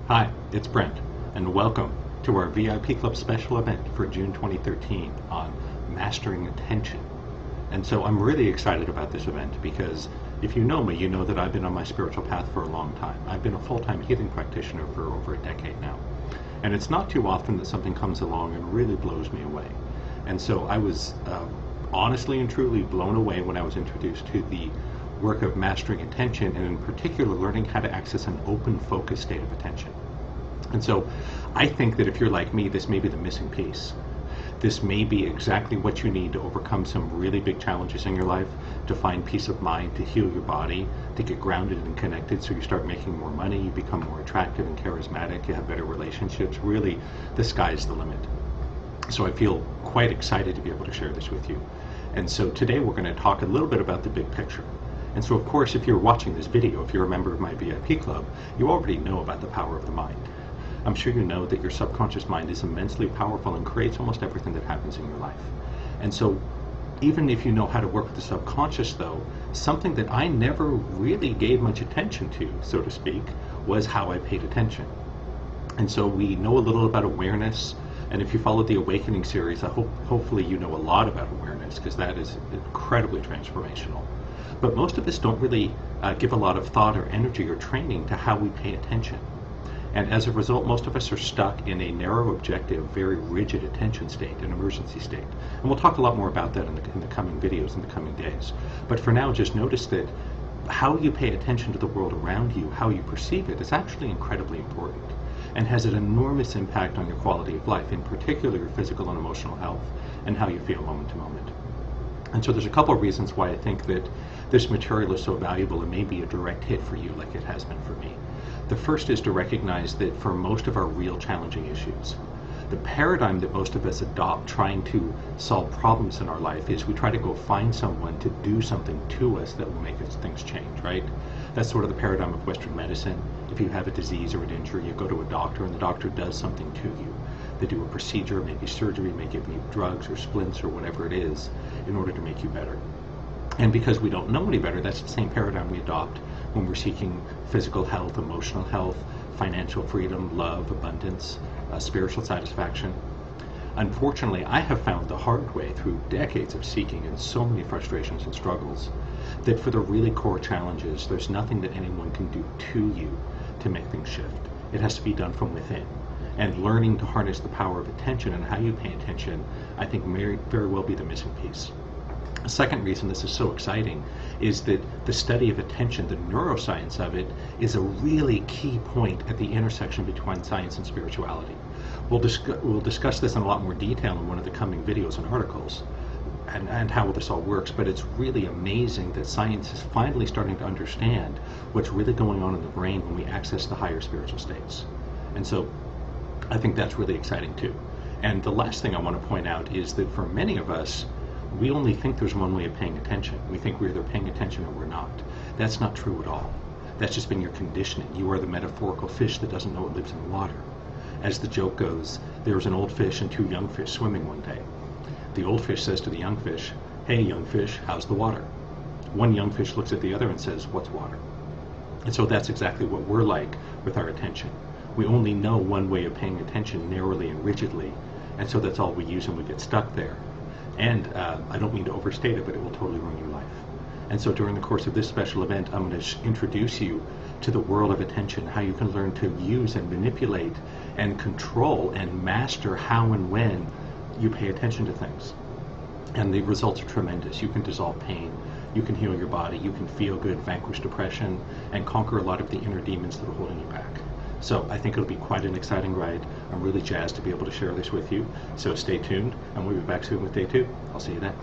Hi, it's Brent, and welcome to our VIP Club special event for June 2013 on Mastering Attention. And so I'm really excited about this event because if you know me, you know that I've been on my spiritual path for a long time. I've been a full-time healing practitioner for over a decade now. And it's not too often that something comes along and really blows me away. And so I was honestly and truly blown away when I was introduced to the work of mastering attention, and in particular learning how to access an open focus state of attention. And so I think that if you're like me, this may be the missing piece. This may be exactly what you need to overcome some really big challenges in your life, to find peace of mind, to heal your body, to get grounded and connected so you start making more money, you become more attractive and charismatic, you have better relationships. Really, the sky's the limit. So I feel quite excited to be able to share this with you. And so today we're going to talk a little bit about the big picture. And so of course, if you're watching this video, if you're a member of my VIP club, you already know about the power of the mind. I'm sure you know that your subconscious mind is immensely powerful and creates almost everything that happens in your life. And so even if you know how to work with the subconscious though, something that I never really gave much attention to, so to speak, was how I paid attention. And so we know a little about awareness, and if you followed the Awakening series, hopefully you know a lot about awareness, because that is incredibly transformational. But most of us don't really give a lot of thought or energy or training to how we pay attention. And as a result, most of us are stuck in a narrow objective, very rigid attention state, an emergency state. And we'll talk a lot more about that in the coming videos, in the coming days. But for now, just notice that how you pay attention to the world around you, how you perceive it, is actually incredibly important and has an enormous impact on your quality of life, in particular your physical and emotional health, and how you feel moment to moment. And so there's a couple of reasons why I think that this material is so valuable and may be a direct hit for you like it has been for me. The first is to recognize that for most of our real challenging issues, the paradigm that most of us adopt trying to solve problems in our life is we try to go find someone to do something to us that will make things change, right? That's sort of the paradigm of Western medicine. If you have a disease or an injury, you go to a doctor and the doctor does something to you. They do a procedure, maybe surgery, may give you drugs or splints or whatever it is in order to make you better. And because we don't know any better, that's the same paradigm we adopt when we're seeking physical health, emotional health, financial freedom, love, abundance, spiritual satisfaction. Unfortunately, I have found the hard way through decades of seeking and so many frustrations and struggles that for the really core challenges, there's nothing that anyone can do to you to make things shift. It has to be done from within. And learning to harness the power of attention and how you pay attention, I think may very well be the missing piece. A second reason this is so exciting is that the study of attention, the neuroscience of it, is a really key point at the intersection between science and spirituality. We'll discuss this in a lot more detail in one of the coming videos and articles and how this all works, but it's really amazing that science is finally starting to understand what's really going on in the brain when we access the higher spiritual states. And so I think that's really exciting too. And the last thing I want to point out is that for many of us, we only think there's one way of paying attention. We think we're either paying attention or we're not. That's not true at all. That's just been your conditioning. You are the metaphorical fish that doesn't know it lives in water. As the joke goes, there was an old fish and two young fish swimming one day. The old fish says to the young fish, "Hey, young fish, how's the water?" One young fish looks at the other and says, "What's water?" And so that's exactly what we're like with our attention. We only know one way of paying attention narrowly and rigidly, and so that's all we use and we get stuck there. And I don't mean to overstate it, but it will totally ruin your life. And so during the course of this special event, I'm going to introduce you to the world of attention, how you can learn to use and manipulate and control and master how and when you pay attention to things. And the results are tremendous. You can dissolve pain, you can heal your body, you can feel good, vanquish depression, and conquer a lot of the inner demons that are holding you back. So I think it'll be quite an exciting ride. I'm really jazzed to be able to share this with you. So stay tuned, and we'll be back soon with day 2. I'll see you then.